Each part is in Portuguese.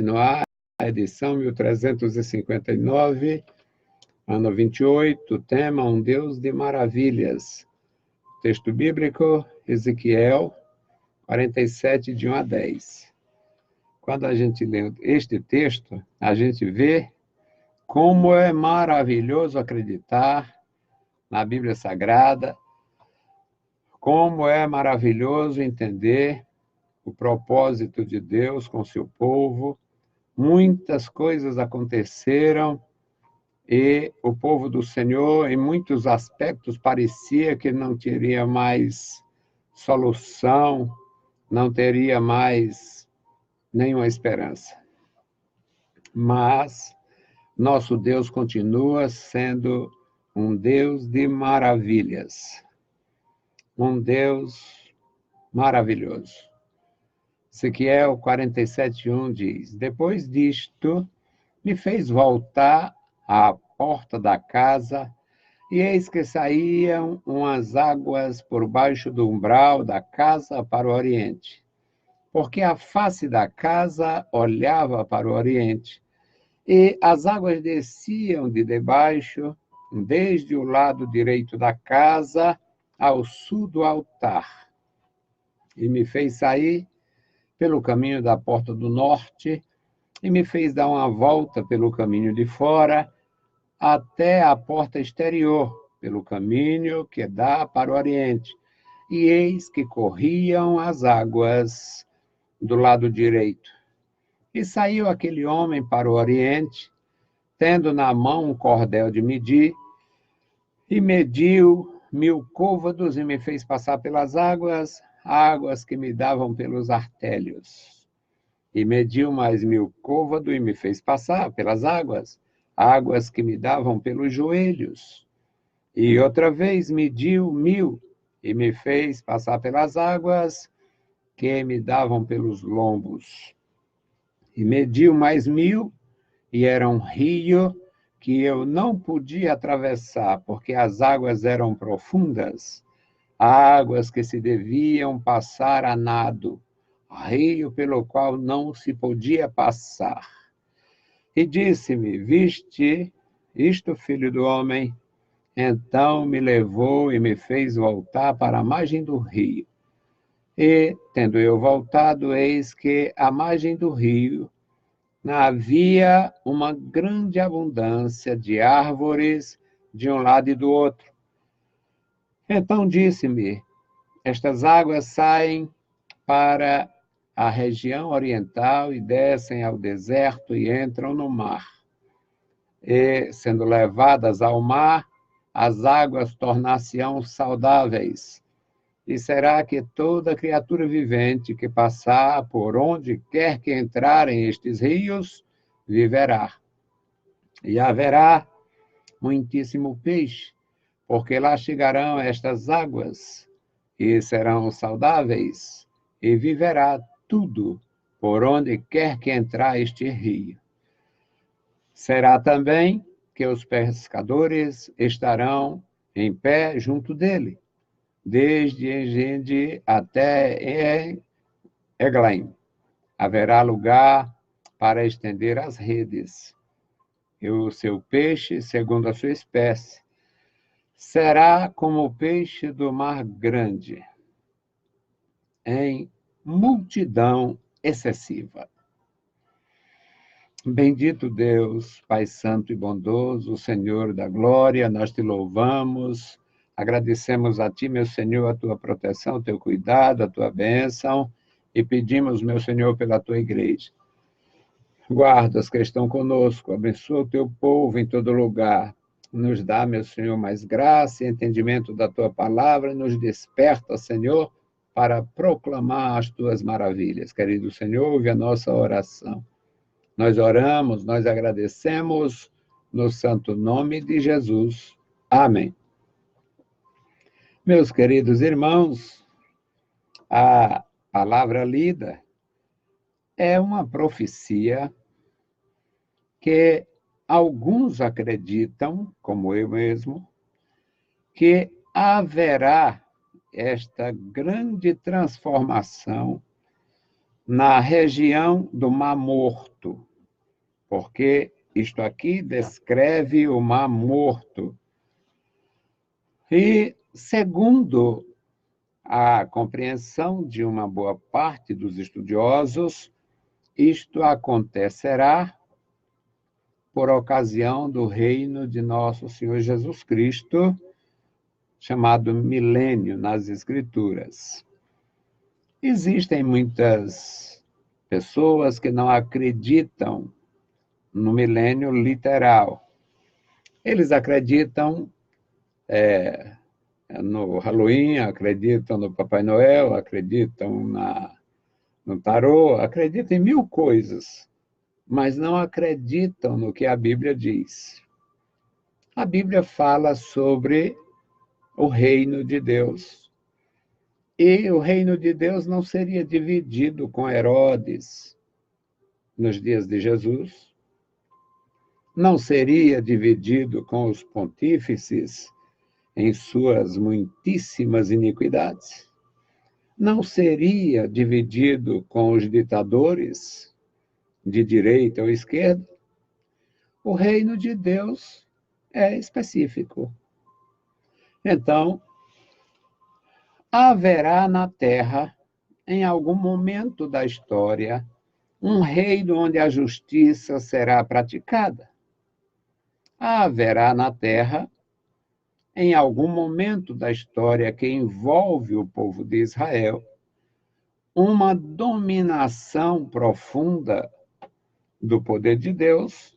no ar, a edição 1359, ano 28, tema Um Deus de Maravilhas. Texto bíblico, Ezequiel 47, de 1 a 10. Quando a gente lê este texto, a gente vê como é maravilhoso acreditar na Bíblia Sagrada, como é maravilhoso entender o propósito de Deus com seu povo. Muitas coisas aconteceram e o povo do Senhor, em muitos aspectos, parecia que não teria mais solução, não teria mais nenhuma esperança. Mas nosso Deus continua sendo um Deus de maravilhas, um Deus maravilhoso. Ezequiel 47:1 diz: Depois disto, me fez voltar à porta da casa, e eis que saíam umas águas por baixo do umbral da casa para o oriente, porque a face da casa olhava para o oriente, e as águas desciam de debaixo, desde o lado direito da casa ao sul do altar. E me fez sair pelo caminho da porta do norte, e me fez dar uma volta pelo caminho de fora, até a porta exterior, pelo caminho que dá para o oriente. E eis que corriam as águas do lado direito. E saiu aquele homem para o oriente, tendo na mão um cordel de medir, e mediu 1000 côvados, e me fez passar pelas águas, águas que me davam pelos artélios. E mediu mais 1000 côvados, e me fez passar pelas águas, águas que me davam pelos joelhos. E outra vez mediu 1000, e me fez passar pelas águas que me davam pelos lombos. E mediu mais 1000, e era um rio que eu não podia atravessar, porque as águas eram profundas, águas que se deviam passar a nado, rio pelo qual não se podia passar. E disse-me: Viste isto, filho do homem? Então me levou e me fez voltar para a margem do rio. E, tendo eu voltado, eis que à margem do rio havia uma grande abundância de árvores de um lado e do outro. Então disse-me: Estas águas saem para a região oriental e descem ao deserto e entram no mar. E, sendo levadas ao mar, as águas tornar-se-ão saudáveis. E será que toda criatura vivente que passar por onde quer que entrarem estes rios, viverá. E haverá muitíssimo peixe, porque lá chegarão estas águas, e serão saudáveis, e viverá tudo por onde quer que entrar este rio. Será também que os pescadores estarão em pé junto dele, desde Engedi até Eglaim. Haverá lugar para estender as redes, e o seu peixe, segundo a sua espécie, será como o peixe do mar grande, em multidão excessiva. Bendito Deus, Pai Santo e bondoso, Senhor da glória, nós te louvamos, agradecemos a ti, meu Senhor, a tua proteção, o teu cuidado, a tua bênção, e pedimos, meu Senhor, pela tua igreja. Guarda os que estão conosco, abençoa o teu povo em todo lugar. Nos dá, meu Senhor, mais graça e entendimento da tua palavra, nos desperta, Senhor, para proclamar as tuas maravilhas. Querido Senhor, ouve a nossa oração. Nós oramos, nós agradecemos no santo nome de Jesus. Amém. Meus queridos irmãos, a palavra lida é uma profecia que alguns acreditam, como eu mesmo, que haverá esta grande transformação na região do Mar Morto, porque isto aqui descreve o Mar Morto. E, segundo a compreensão de uma boa parte dos estudiosos, isto acontecerá por ocasião do reino de nosso Senhor Jesus Cristo, chamado milênio nas Escrituras. Existem muitas pessoas que não acreditam no milênio literal. Eles acreditam no Halloween, acreditam no Papai Noel, acreditam no tarô, acreditam em mil coisas, mas não acreditam no que a Bíblia diz. A Bíblia fala sobre o reino de Deus. E o reino de Deus não seria dividido com Herodes nos dias de Jesus, não seria dividido com os pontífices em suas muitíssimas iniquidades, não seria dividido com os ditadores de direita ou esquerda. O reino de Deus é específico. Então, haverá na Terra, em algum momento da história, um reino onde a justiça será praticada. Haverá na Terra, em algum momento da história que envolve o povo de Israel, uma dominação profunda do poder de Deus,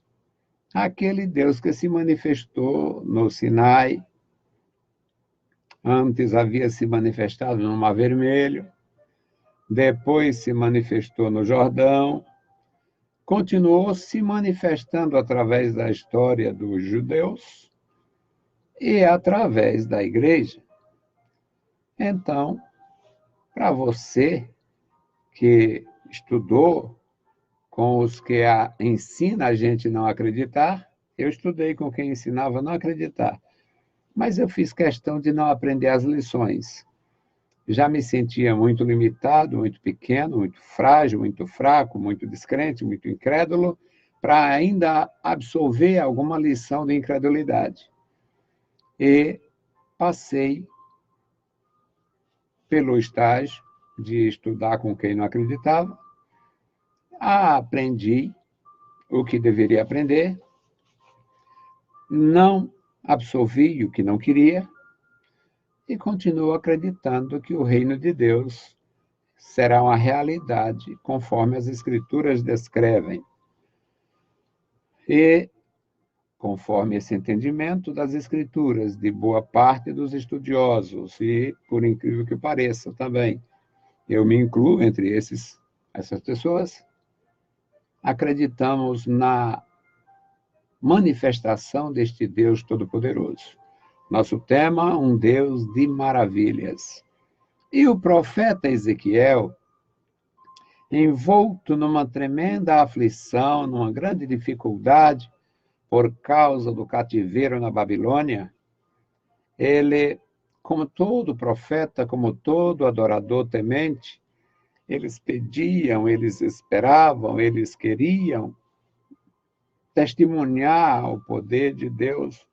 aquele Deus que se manifestou no Sinai, antes havia se manifestado no Mar Vermelho, depois se manifestou no Jordão, continuou se manifestando através da história dos judeus e através da igreja. Então, para você que estudou com os que ensina a gente não acreditar, eu estudei com quem ensinava a não acreditar, mas eu fiz questão de não aprender as lições. Já me sentia muito limitado, muito pequeno, muito frágil, muito fraco, muito descrente, muito incrédulo, para ainda absorver alguma lição de incredulidade. E passei pelo estágio de estudar com quem não acreditava, aprendi o que deveria aprender, não absorvi o que não queria, e continuo acreditando que o reino de Deus será uma realidade, conforme as Escrituras descrevem. E, conforme esse entendimento das Escrituras, de boa parte dos estudiosos, e, por incrível que pareça também, eu me incluo entre essas pessoas, acreditamos na manifestação deste Deus Todo-Poderoso. Nosso tema, um Deus de maravilhas. E o profeta Ezequiel, envolto numa tremenda aflição, numa grande dificuldade, por causa do cativeiro na Babilônia, ele, como todo profeta, como todo adorador temente, eles pediam, eles esperavam, eles queriam testemunhar o poder de Deus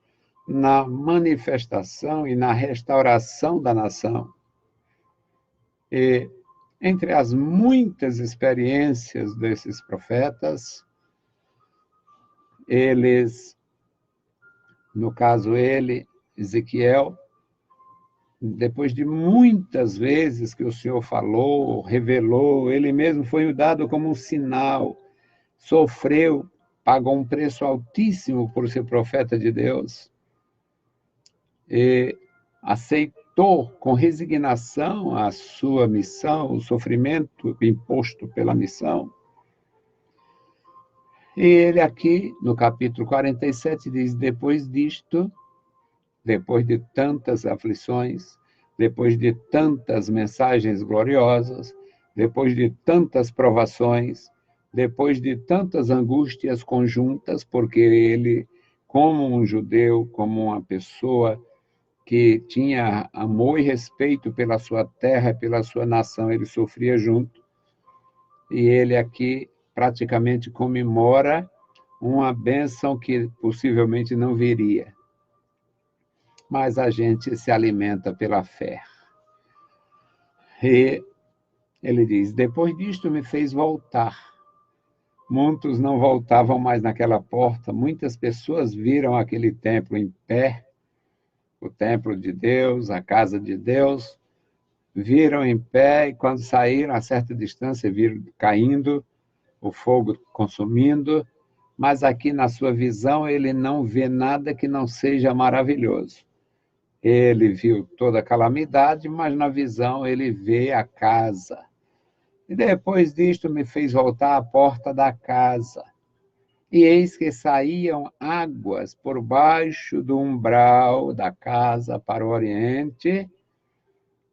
na manifestação e na restauração da nação. E entre as muitas experiências desses profetas, eles, no caso ele, Ezequiel, depois de muitas vezes que o Senhor falou, revelou, ele mesmo foi dado como um sinal, sofreu, pagou um preço altíssimo por ser profeta de Deus, e aceitou com resignação a sua missão, o sofrimento imposto pela missão. E ele aqui, no capítulo 47, diz, depois disto, depois de tantas aflições, depois de tantas mensagens gloriosas, depois de tantas provações, depois de tantas angústias conjuntas, porque ele, como um judeu, como uma pessoa que tinha amor e respeito pela sua terra, pela sua nação, ele sofria junto. e ele aqui praticamente comemora uma bênção que possivelmente não viria. Mas a gente se alimenta pela fé. E ele diz: depois disto me fez voltar. Muitos não voltavam mais naquela porta. Muitas pessoas viram aquele templo em pé, o templo de Deus, a casa de Deus, viram em pé e quando saíram a certa distância viram caindo, o fogo consumindo, mas aqui na sua visão ele não vê nada que não seja maravilhoso. Ele viu toda a calamidade, mas na visão ele vê a casa. E depois disto me fez voltar à porta da casa. E eis que saíam águas por baixo do umbral da casa para o oriente,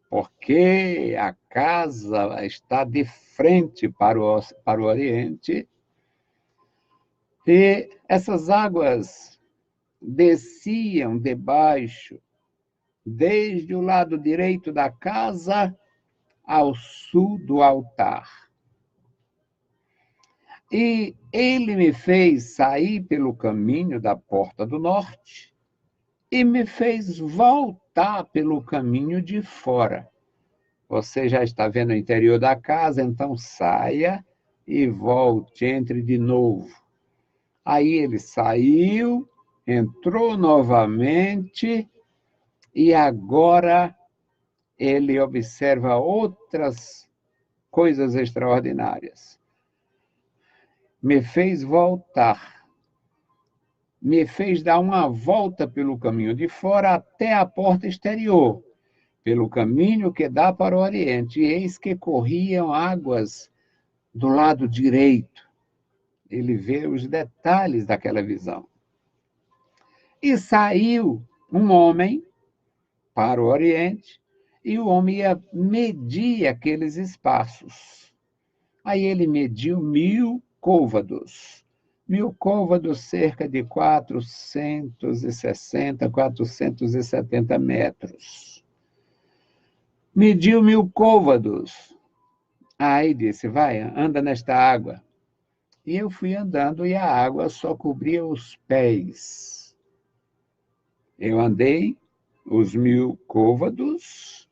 porque a casa está de frente para o oriente. E essas águas desciam debaixo, desde o lado direito da casa ao sul do altar. E ele me fez sair pelo caminho da porta do norte e me fez voltar pelo caminho de fora. Você já está vendo o interior da casa, então saia e volte, entre de novo. Aí ele saiu, entrou novamente e agora ele observa outras coisas extraordinárias. Me fez voltar, me fez dar uma volta pelo caminho de fora até a porta exterior, pelo caminho que dá para o oriente, e eis que corriam águas do lado direito. Ele vê os detalhes daquela visão. E saiu um homem para o oriente, e o homem ia medir aqueles espaços. Aí ele mediu 1000 côvados. 1000 côvados, cerca de 460, 470 metros. Mediu 1000 côvados. Aí disse: vai, anda nesta água. E eu fui andando e a água só cobria os pés. Eu andei os 1000 côvados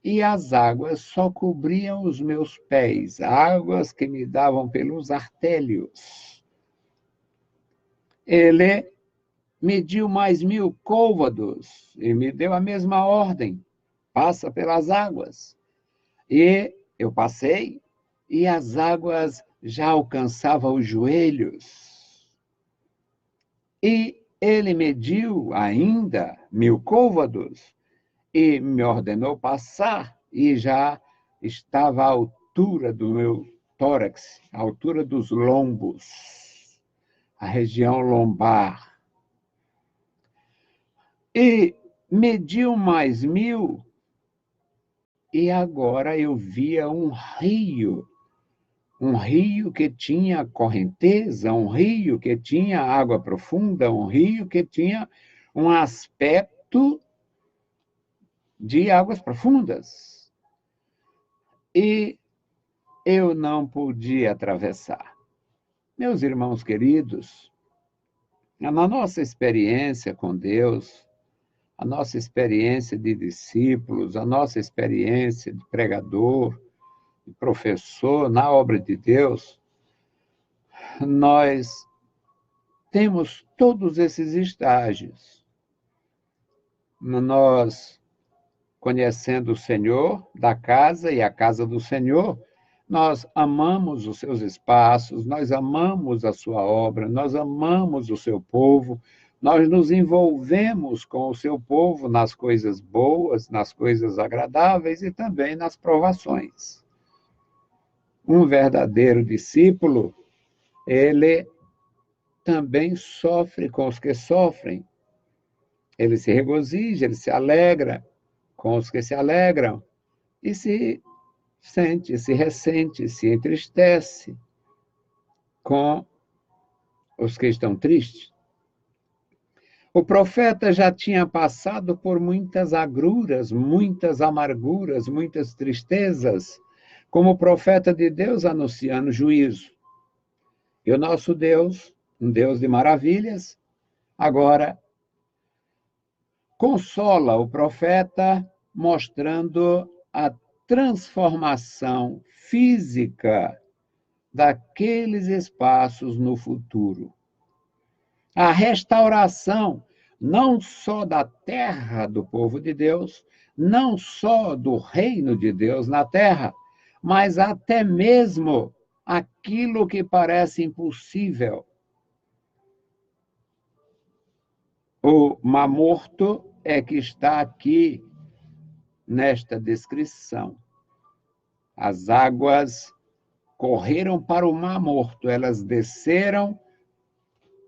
e as águas só cobriam os meus pés, águas que me davam pelos artérios. Ele mediu mais 1000 côvados e me deu a mesma ordem: passa pelas águas. E eu passei e as águas já alcançavam os joelhos. E ele mediu ainda 1000 côvados e me ordenou passar, e já estava à altura do meu tórax, à altura dos lombos, a região lombar. E mediu mais 1000, e agora eu via um rio que tinha correnteza, um rio que tinha água profunda, um rio que tinha um aspecto de águas profundas. E eu não podia atravessar. Meus irmãos queridos, na nossa experiência com Deus, a nossa experiência de discípulos, a nossa experiência de pregador, de professor na obra de Deus, nós temos todos esses estágios. Nós, conhecendo o Senhor da casa e a casa do Senhor, nós amamos os seus espaços, nós amamos a sua obra, nós amamos o seu povo, nós nos envolvemos com o seu povo nas coisas boas, nas coisas agradáveis e também nas provações. Um verdadeiro discípulo, ele também sofre com os que sofrem. Ele se regozija, ele se alegra com os que se alegram e se sente, se ressente, se entristece com os que estão tristes. O profeta já tinha passado por muitas agruras, muitas amarguras, muitas tristezas, como profeta de Deus anunciando juízo. E o nosso Deus, um Deus de maravilhas, agora consola o profeta, mostrando a transformação física daqueles espaços no futuro. A restauração não só da terra do povo de Deus, não só do reino de Deus na terra, mas até mesmo aquilo que parece impossível. O Mar Morto é que está aqui nesta descrição. As águas correram para o Mar Morto, elas desceram,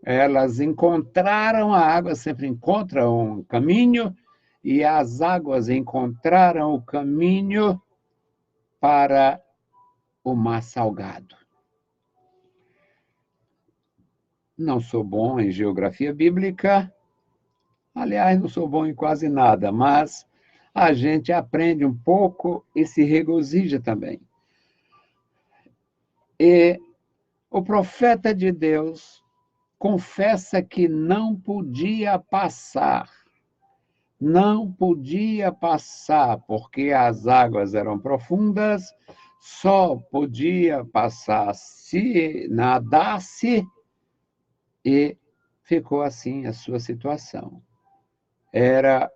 elas encontraram a água, sempre encontram um caminho, e as águas encontraram o caminho para o Mar Salgado. Não sou bom em geografia bíblica, aliás, não sou bom em quase nada, mas a gente aprende um pouco e se regozija também. E o profeta de Deus confessa que não podia passar, porque as águas eram profundas, só podia passar se nadasse, e ficou assim a sua situação. Era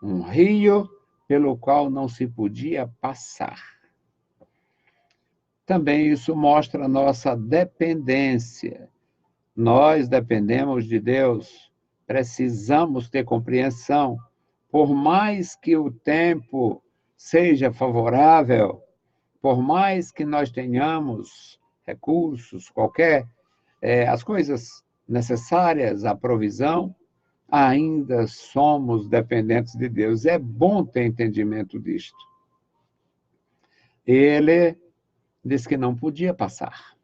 um rio pelo qual não se podia passar. Também isso mostra a nossa dependência. Nós dependemos de Deus, precisamos ter compreensão. Por mais que o tempo seja favorável, por mais que nós tenhamos recursos, as coisas necessárias, a provisão, ainda somos dependentes de Deus. É bom ter entendimento disto. Ele disse que não podia passar.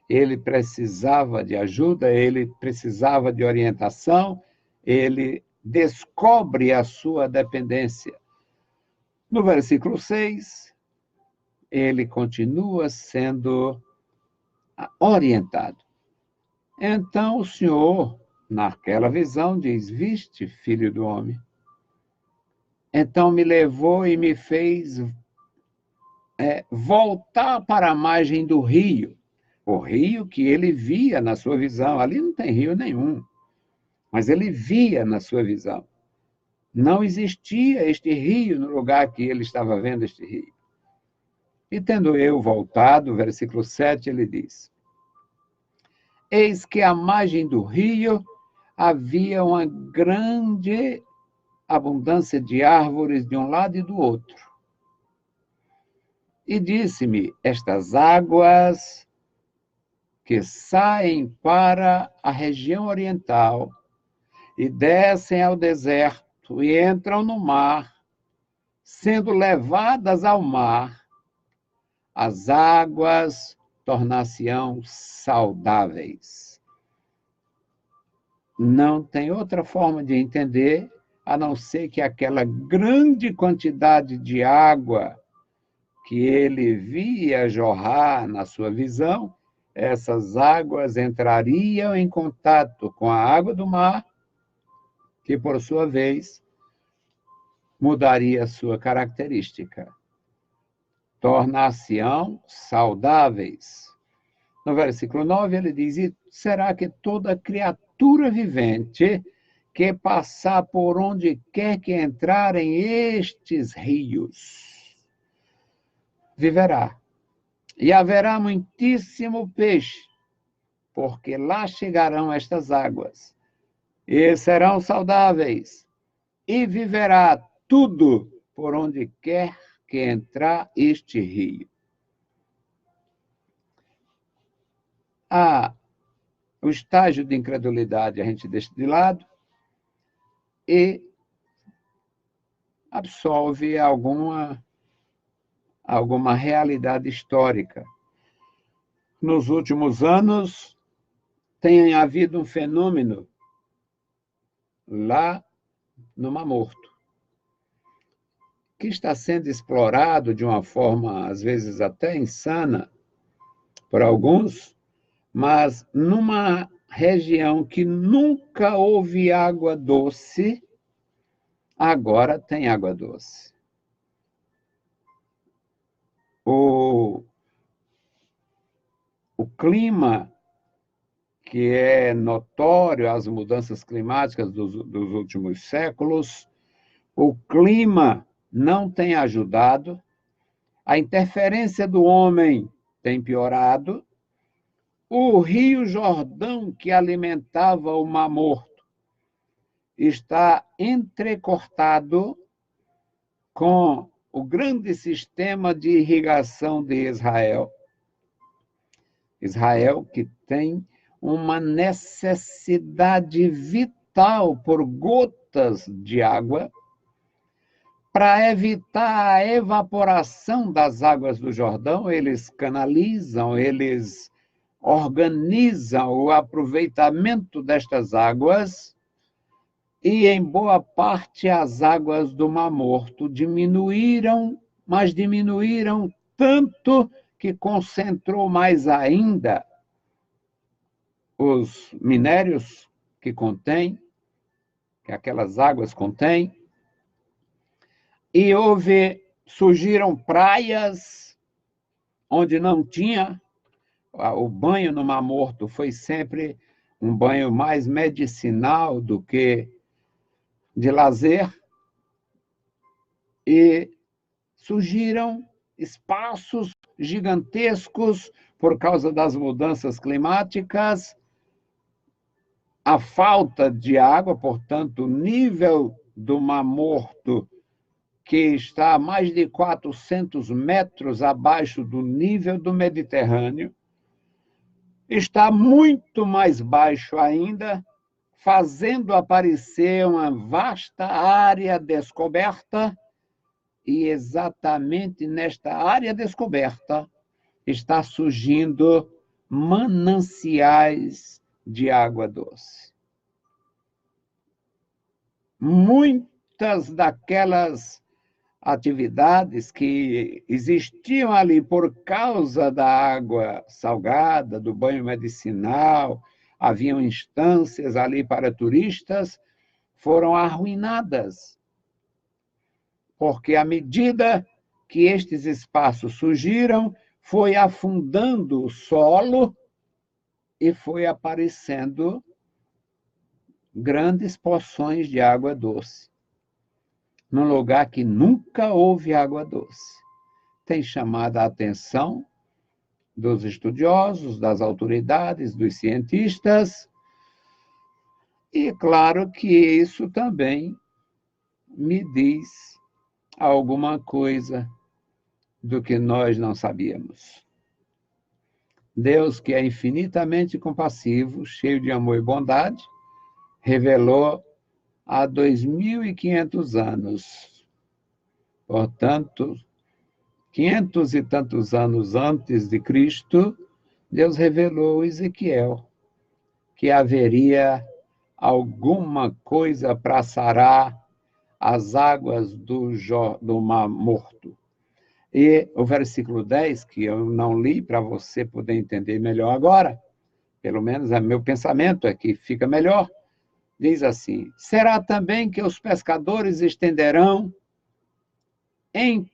Ele precisava de ajuda, ele precisava de orientação, ele descobre a sua dependência. No versículo 6, ele continua sendo orientado. Então o Senhor, naquela visão, diz: viste, filho do homem? Então me levou e me fez voltar para a margem do rio. O rio que ele via na sua visão. Ali não tem rio nenhum, mas ele via na sua visão. Não existia este rio no lugar que ele estava vendo este rio. E tendo eu voltado, versículo 7, ele diz: eis que à margem do rio havia uma grande abundância de árvores de um lado e do outro. E disse-me: estas águas que saem para a região oriental e descem ao deserto e entram no mar, sendo levadas ao mar, as águas tornar-se-ão saudáveis. Não tem outra forma de entender, a não ser que aquela grande quantidade de água que ele via jorrar na sua visão, essas águas entrariam em contato com a água do mar, que, por sua vez, mudaria a sua característica. Tornar-se-ão saudáveis. No versículo 9, ele diz: e será que toda criatura vivente que passar por onde quer que entrarem estes rios viverá. E haverá muitíssimo peixe, porque lá chegarão estas águas, e serão saudáveis, e viverá tudo por onde quer que entrar este rio. O estágio de incredulidade a gente deixa de lado e absolve alguma realidade histórica. Nos últimos anos, tem havido um fenômeno lá no Mar Morto. que está sendo explorado de uma forma, às vezes, até insana por alguns, mas numa região que nunca houve água doce, agora tem água doce. O clima, que é notório, as mudanças climáticas dos últimos séculos, o clima não tem ajudado, a interferência do homem tem piorado, o Rio Jordão, que alimentava o Mar Morto, está entrecortado com o grande sistema de irrigação de Israel. Israel, que tem uma necessidade vital por gotas de água, para evitar a evaporação das águas do Jordão, eles canalizam, eles organizam o aproveitamento destas águas e, em boa parte, as águas do Mar Morto diminuíram, mas diminuíram tanto que concentrou mais ainda os minérios que contém, que aquelas águas contêm, e surgiram praias onde não tinha. O banho no Mar Morto foi sempre um banho mais medicinal do que de lazer, e surgiram espaços gigantescos por causa das mudanças climáticas, a falta de água, portanto, o nível do Mar Morto, que está a mais de 400 metros abaixo do nível do Mediterrâneo, está muito mais baixo ainda, fazendo aparecer uma vasta área descoberta, e exatamente nesta área descoberta está surgindo mananciais de água doce. Muitas daquelas atividades que existiam ali por causa da água salgada, do banho medicinal, haviam instâncias ali para turistas, foram arruinadas, porque à medida que estes espaços surgiram, foi afundando o solo e foi aparecendo grandes poções de água doce, num lugar que nunca houve água doce. Tem chamado a atenção dos estudiosos, das autoridades, dos cientistas, e claro que isso também me diz alguma coisa do que nós não sabíamos. Deus, que é infinitamente compassivo, cheio de amor e bondade, revelou há 2.500 anos. Portanto, 500 e tantos anos antes de Cristo, Deus revelou a Ezequiel que haveria alguma coisa para sarar as águas do Mar Morto. E o versículo 10, que eu não li para você poder entender melhor agora, pelo menos é meu pensamento, é que fica melhor, diz assim: será também que os pescadores estarão em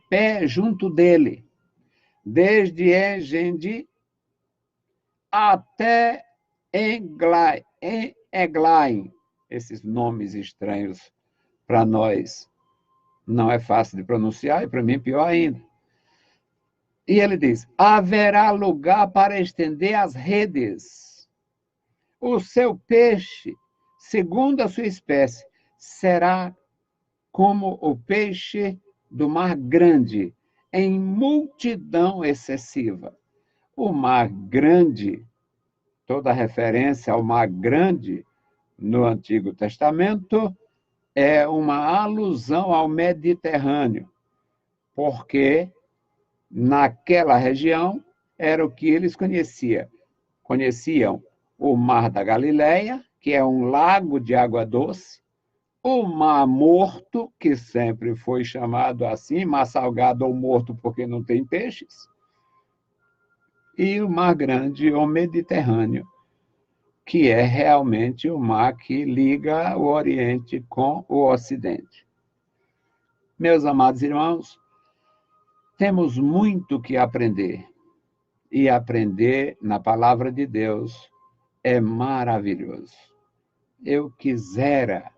pé junto dele, desde Engedi até Eglaim. Esses nomes estranhos para nós não é fácil de pronunciar, e para mim pior ainda. E ele diz: haverá lugar para estender as redes. O seu peixe, segundo a sua espécie, será como o peixe do mar grande, em multidão excessiva. O mar grande, toda referência ao mar grande no Antigo Testamento, é uma alusão ao Mediterrâneo, porque naquela região era o que eles conheciam. Conheciam o Mar da Galileia, que é um lago de água doce, o Mar Morto, que sempre foi chamado assim, Mar Salgado ou Morto porque não tem peixes, e o Mar Grande ou Mediterrâneo, que é realmente o mar que liga o Oriente com o Ocidente. Meus amados irmãos, temos muito que aprender, e aprender na palavra de Deus é maravilhoso. Eu quisera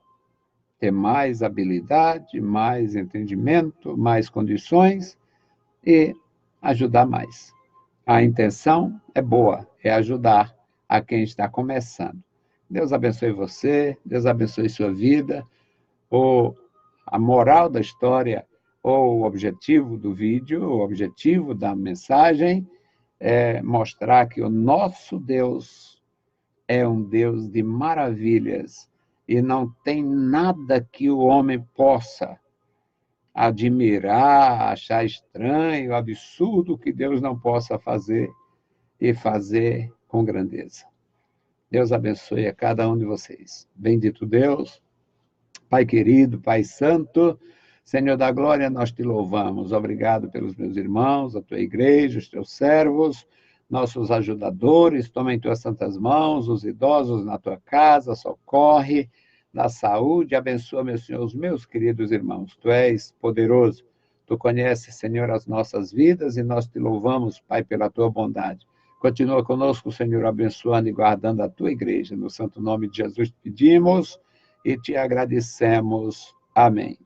ter mais habilidade, mais entendimento, mais condições e ajudar mais. A intenção é boa, é ajudar a quem está começando. Deus abençoe você, Deus abençoe sua vida. A moral da história, ou o objetivo do vídeo, o objetivo da mensagem é mostrar que o nosso Deus é um Deus de maravilhas e não tem nada que o homem possa admirar, achar estranho, absurdo que Deus não possa fazer e fazer com grandeza. Deus abençoe a cada um de vocês. Bendito Deus, Pai querido, Pai santo, Senhor da glória, nós te louvamos. Obrigado pelos meus irmãos, a tua igreja, os teus servos, nossos ajudadores. Toma em tuas santas mãos os idosos na tua casa, socorre, dá saúde, abençoa, meu Senhor, os meus queridos irmãos. Tu és poderoso, tu conheces, Senhor, as nossas vidas e nós te louvamos, Pai, pela tua bondade. Continua conosco, Senhor, abençoando e guardando a tua igreja. No santo nome de Jesus te pedimos e te agradecemos. Amém.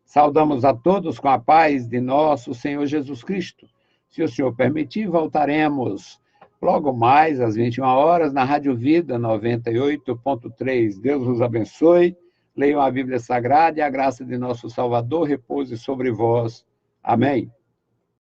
Saudamos a todos com a paz de nosso Senhor Jesus Cristo. Se o Senhor permitir, voltaremos logo mais às 21 horas na Rádio Vida 98.3. Deus os abençoe. Leiam a Bíblia Sagrada e a graça de nosso Salvador repouse sobre vós. Amém.